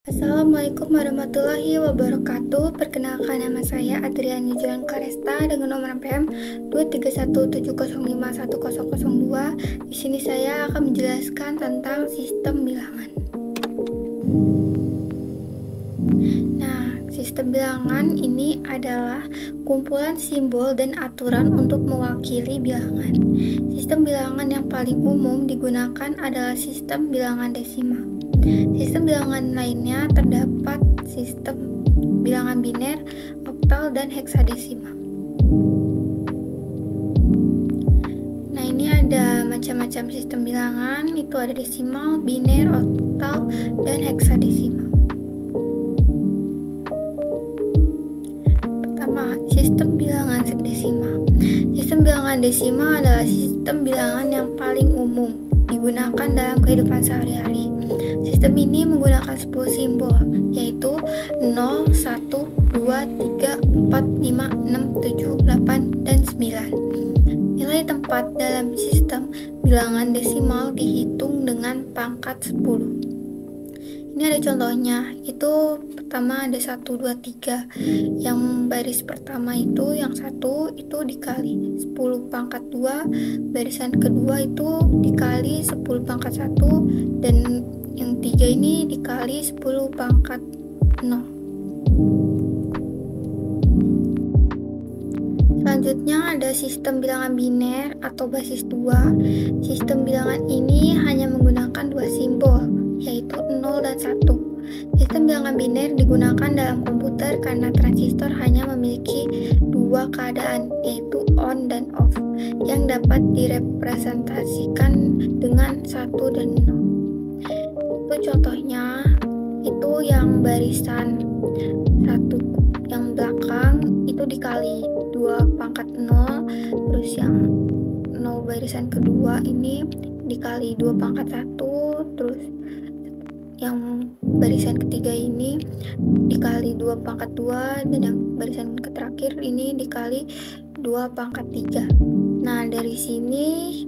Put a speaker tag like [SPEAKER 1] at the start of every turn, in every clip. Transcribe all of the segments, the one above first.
[SPEAKER 1] Assalamualaikum warahmatullahi wabarakatuh. Perkenalkan, nama saya Adriani Julian Karesta dengan nomor NPM 23170510002. Di sini saya akan menjelaskan tentang sistem bilangan. Nah, sistem bilangan ini adalah kumpulan simbol dan aturan untuk mewakili bilangan. Sistem bilangan yang paling umum digunakan adalah sistem bilangan desimal. Sistem bilangan lainnya terdapat sistem bilangan biner, oktal, dan heksadesimal. Nah, ini ada macam-macam sistem bilangan, itu ada desimal, biner, oktal, dan heksadesimal. Pertama, sistem bilangan desimal. Sistem bilangan desimal adalah sistem bilangan yang paling umum digunakan dalam kehidupan sehari-hari. Sistem ini menggunakan 10 simbol, yaitu 0, 1, 2, 3, 4, 5, 6, 7, 8, dan 9. Nilai tempat dalam sistem bilangan desimal dihitung dengan pangkat 10. Ini ada contohnya, itu pertama ada 1, 2, 3. Yang baris pertama itu, yang 1 itu dikali 10 pangkat 2, barisan kedua itu dikali 10 pangkat 1, dan yang 3 ini dikali 10 pangkat 0. Selanjutnya ada sistem bilangan biner atau basis 2. Sistem bilangan ini hanya menggunakan 2 simbol, yaitu 0 dan 1. Sistem bilangan biner digunakan dalam komputer karena transistor hanya memiliki 2 keadaan, yaitu on dan off, yang dapat direpresentasikan dengan 1 dan 0. Itu contohnya, itu yang barisan 1 yang belakang itu dikali 2 pangkat 0, terus yang 0 barisan kedua ini dikali 2 pangkat 1, terus yang barisan ketiga ini dikali 2 pangkat 2, dan yang barisan terakhir ini dikali 2 pangkat 3. Nah, dari sini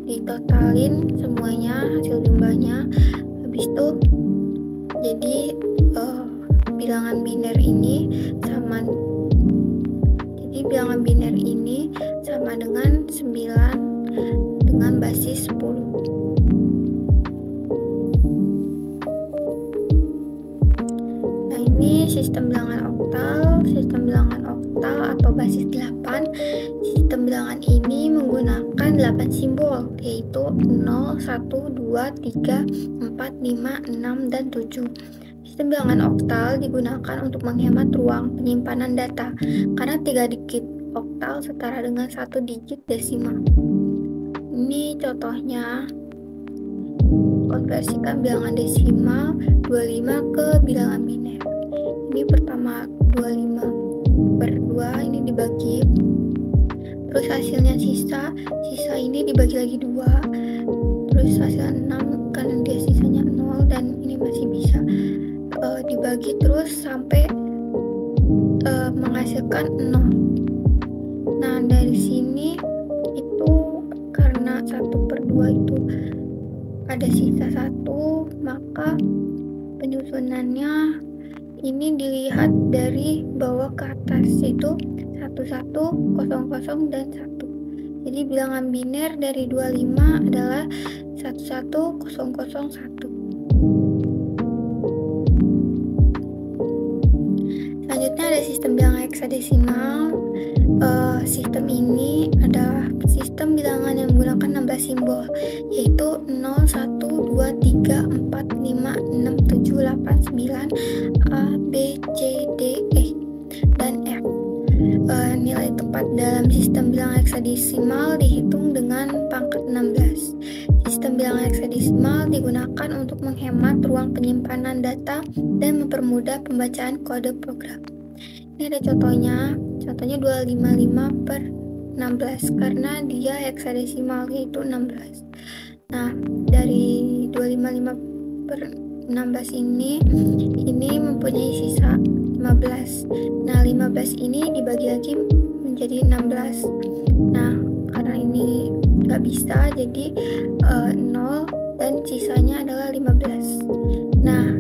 [SPEAKER 1] ditotalin semuanya, hasil jumlahnya. Habis itu jadi bilangan biner ini sama, jadi bilangan biner ini sama dengan 9 dengan basis 10. Nah, ini sistem bilangan oktal. Sistem bilangan oktal atau basis 8. Sistem bilangan ini menggunakan 8 simbol, yaitu 0, 1, 2, 3, 4, 5, 6, dan 7. Sistem bilangan oktal digunakan untuk menghemat ruang penyimpanan data, karena 3 digit oktal setara dengan 1 digit desimal. Ini contohnya, konversikan bilangan desimal 25 ke bilangan biner. Ini pertama 25/2 ini dibagi, terus hasilnya sisa ini dibagi lagi 2, terus hasil 6 karena dia sisanya 0 dan ini masih bisa dibagi terus sampai menghasilkan 0. Nah, dari sini itu karena 1/2 itu ada sisa 1, maka penyusunannya ini dilihat dari bawah ke atas, yaitu 11, 00, dan 1. Jadi bilangan biner dari 25 adalah 11001. Selanjutnya ada sistem bilangan heksadesimal. Sistem ini adalah sistem bilangan yang menggunakan 16 simbol, yaitu 0, 1, 2, 3, 4, 5, 6, 7, 8, 9, A, B, C, D, E, dan F. Nilai tepat dalam sistem bilangan heksadesimal dihitung dengan pangkat 16. Sistem bilangan heksadesimal digunakan untuk menghemat ruang penyimpanan data dan mempermudah pembacaan kode program. Ini ada contohnya 255/16 karena dia heksadesimal, yaitu 16. Nah, dari 255/16 ini mempunyai sisa 15. Nah, 15 ini dibagi lagi menjadi 16. Nah, karena ini nggak bisa, jadi 0 dan sisanya adalah 15. Nah,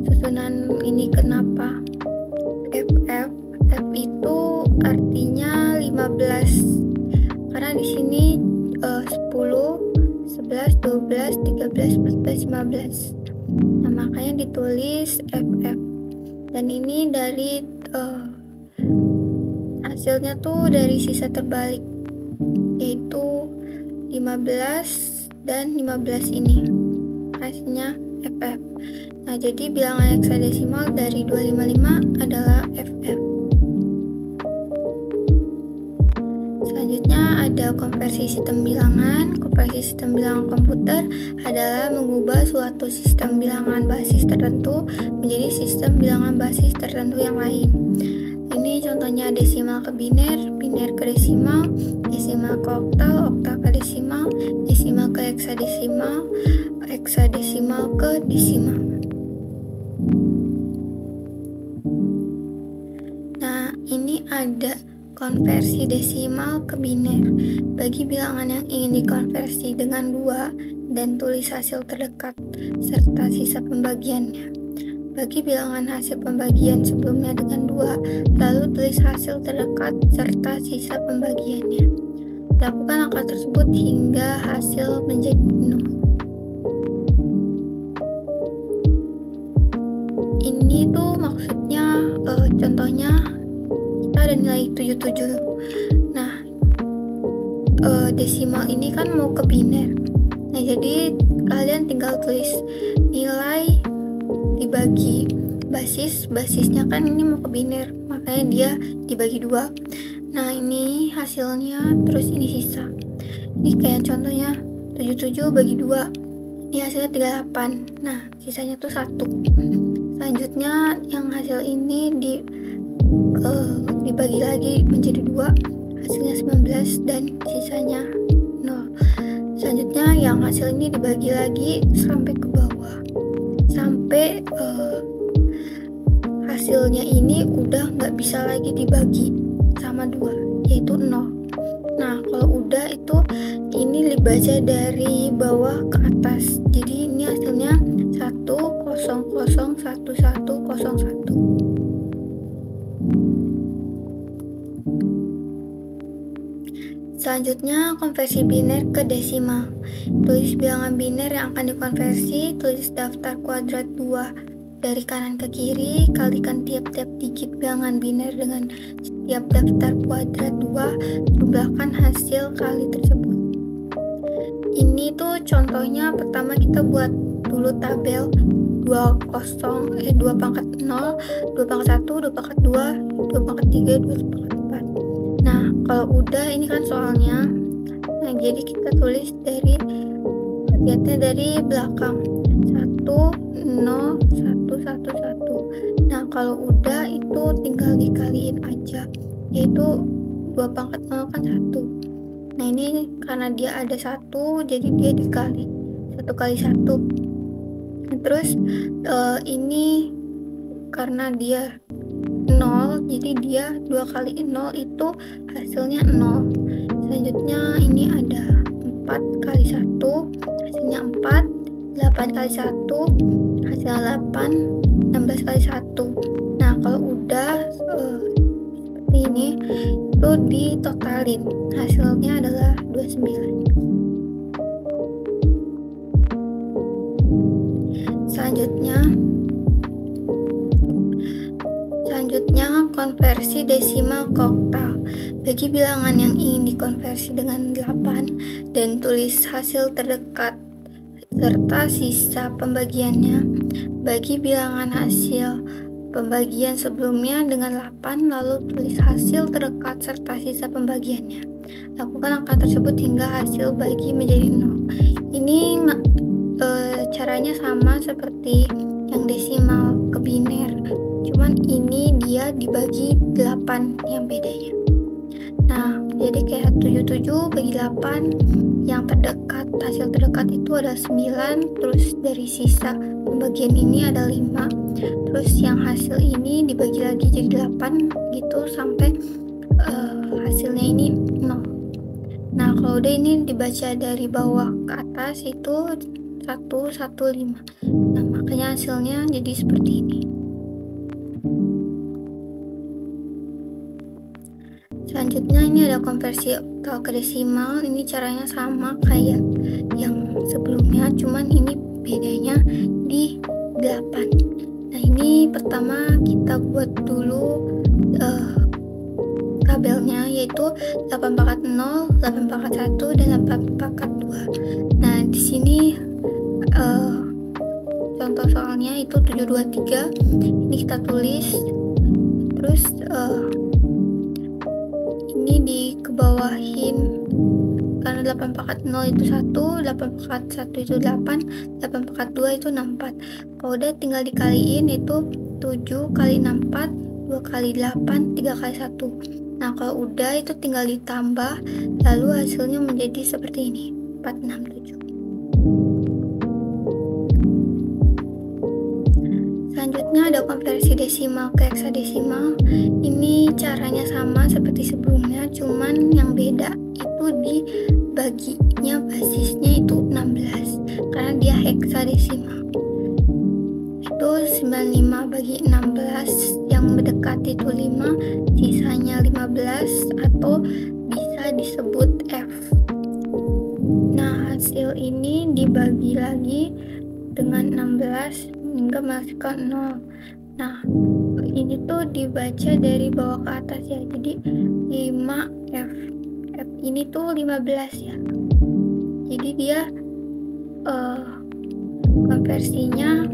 [SPEAKER 1] susunan ini kenapa FF. F itu artinya 15 karena di sini 10, 11, 12, 13, 14, 15. Nah, makanya ditulis FF. Dan ini dari hasilnya tuh dari sisa terbalik, yaitu 15 dan 15 ini. Hasilnya FF. Nah, jadi bilangan heksadesimal dari 255 adalah FF. Selanjutnya ada konversi sistem bilangan. Konversi sistem bilangan komputer adalah mengubah suatu sistem bilangan basis tertentu menjadi sistem bilangan basis tertentu yang lain. Ini contohnya desimal ke biner, biner ke desimal, desimal ke oktal, oktal ke desimal, desimal ke heksadesimal, heksadesimal ke desimal. Nah, ini ada konversi desimal ke biner. Bagi bilangan yang ingin dikonversi dengan 2 dan tulis hasil terdekat serta sisa pembagiannya. Bagi bilangan hasil pembagian sebelumnya dengan 2, lalu tulis hasil terdekat serta sisa pembagiannya. Lakukan angka tersebut hingga hasil menjadi 0. Ini tuh maksudnya contohnya kita ada nilai 77. Nah, desimal ini kan mau ke biner. Nah, jadi kalian tinggal tulis nilai dibagi basis, basisnya kan ini mau ke biner, makanya dia dibagi 2. Nah, ini hasilnya, terus ini sisa. Ini kayak contohnya 77 bagi 2, ini hasilnya 38. Nah, sisanya tuh 1. Selanjutnya yang hasil ini dibagi lagi menjadi 2, hasilnya 19 dan sisanya 0. Selanjutnya yang hasil ini dibagi lagi sampai ke bawah, sampai hasilnya ini udah nggak bisa lagi dibagi sama 2, yaitu 0. Nah, kalau udah itu ini dibaca dari bawah ke atas, jadi ini hasilnya 1001101. Selanjutnya, konversi biner ke desimal. Tulis bilangan biner yang akan dikonversi, tulis daftar kuadrat 2 dari kanan ke kiri, kalikan tiap-tiap digit bilangan biner dengan setiap daftar kuadrat 2, jumlahkan hasil kali tersebut. Ini tuh contohnya, pertama kita buat dulu tabel 2 pangkat 0, 2 pangkat 1, 2 pangkat 2, 2 pangkat 3, 2 pangkat 4. Nah, kalau udah ini kan soalnya, nah jadi kita tulis dari lihatnya dari belakang 1, 0, 1, 1, 1. Nah, kalau udah itu tinggal dikaliin aja, yaitu 2 pangkat 0 kan 1. Nah, ini karena dia ada 1, jadi dia dikali 1 kali 1. Nah, terus ini karena dia 0, jadi dia 2 kali 0 itu hasilnya 0. Selanjutnya ini ada 4 kali 1, hasilnya 4, 8 kali 1, hasilnya 8, 16 kali 1. Nah, kalau udah seperti ini, itu ditotalin, hasilnya adalah 29. Selanjutnya konversi desimal ke oktal. Bagi bilangan yang ingin dikonversi dengan 8 dan tulis hasil terdekat serta sisa pembagiannya. Bagi bilangan hasil pembagian sebelumnya dengan 8, lalu tulis hasil terdekat serta sisa pembagiannya. Lakukan angka tersebut hingga hasil bagi menjadi 0. Ini caranya sama seperti yang desimal ke biner, cuman ini dia dibagi 8 yang bedanya. Nah, jadi kayak 77 bagi 8, yang terdekat, hasil terdekat itu ada 9, terus dari sisa pembagian ini ada 5, terus yang hasil ini dibagi lagi jadi 8 gitu sampai hasilnya ini 0. Nah, kalau udah ini dibaca dari bawah ke atas itu 115. Nah, makanya hasilnya jadi seperti ini. Selanjutnya ini ada konversi oktal ke desimal. Ini caranya sama kayak yang sebelumnya, cuman ini bedanya di 8. Nah, ini pertama kita buat dulu tabelnya, yaitu 840, 841, dan 842. Nah, di sini contoh soalnya itu 723. Ini kita tulis, terus ini dikebawahin karena 840 itu 1, 841 itu 8, 842 itu 64. Kalau udah tinggal dikaliin, itu 7 kali 64, 2 kali 8, 3 kali 1. Nah, kalau udah itu tinggal ditambah, lalu hasilnya menjadi seperti ini, 467. Selanjutnya ada konversi desimal ke heksadesimal. Ini caranya sama seperti sebelumnya, cuman yang beda itu di baginya basisnya itu 16 karena dia heksadesimal. Itu 95 bagi 16, yang mendekati itu 5, sisanya 15, atau bisa disebut F. Nah, hasil ini dibagi lagi dengan 16 hingga menghasilkan 0. Nah, ini tuh dibaca dari bawah ke atas ya, jadi 5F. F ini tuh 15 ya, jadi dia konversinya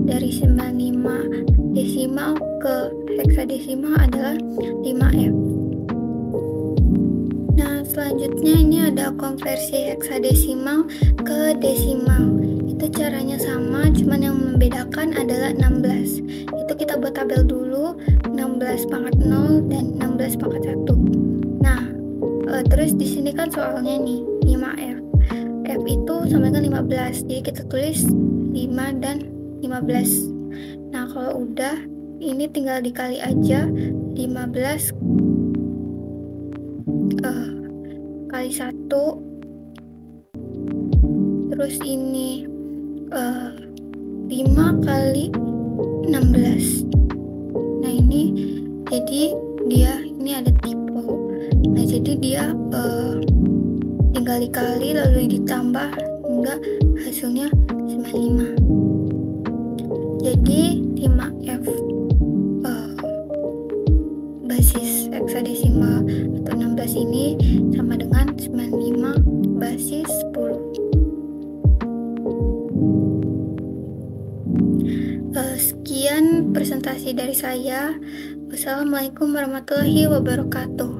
[SPEAKER 1] dari 95 desimal ke heksadesimal adalah 5F. Nah, selanjutnya ini ada konversi heksadesimal ke desimal. Itu caranya sama, cuman yang membedakan adalah 16. Itu kita buat tabel dulu, 16 pangkat 0 dan 16 pangkat 1. Nah, terus di sini kan soalnya nih 5F. F itu sama dengan 15. Jadi kita tulis 5 dan 15. Nah, kalau udah ini tinggal dikali aja, 15 kali 1, terus ini 5 kali 16. Nah, ini jadi dia ini ada tipe. Nah, jadi dia tinggal dikali lalu ditambah hingga hasilnya 95. Jadi 5F basis heksadesimal atau 16 ini sama dengan 95 basis 10. Sekian presentasi dari saya. Wassalamualaikum warahmatullahi wabarakatuh.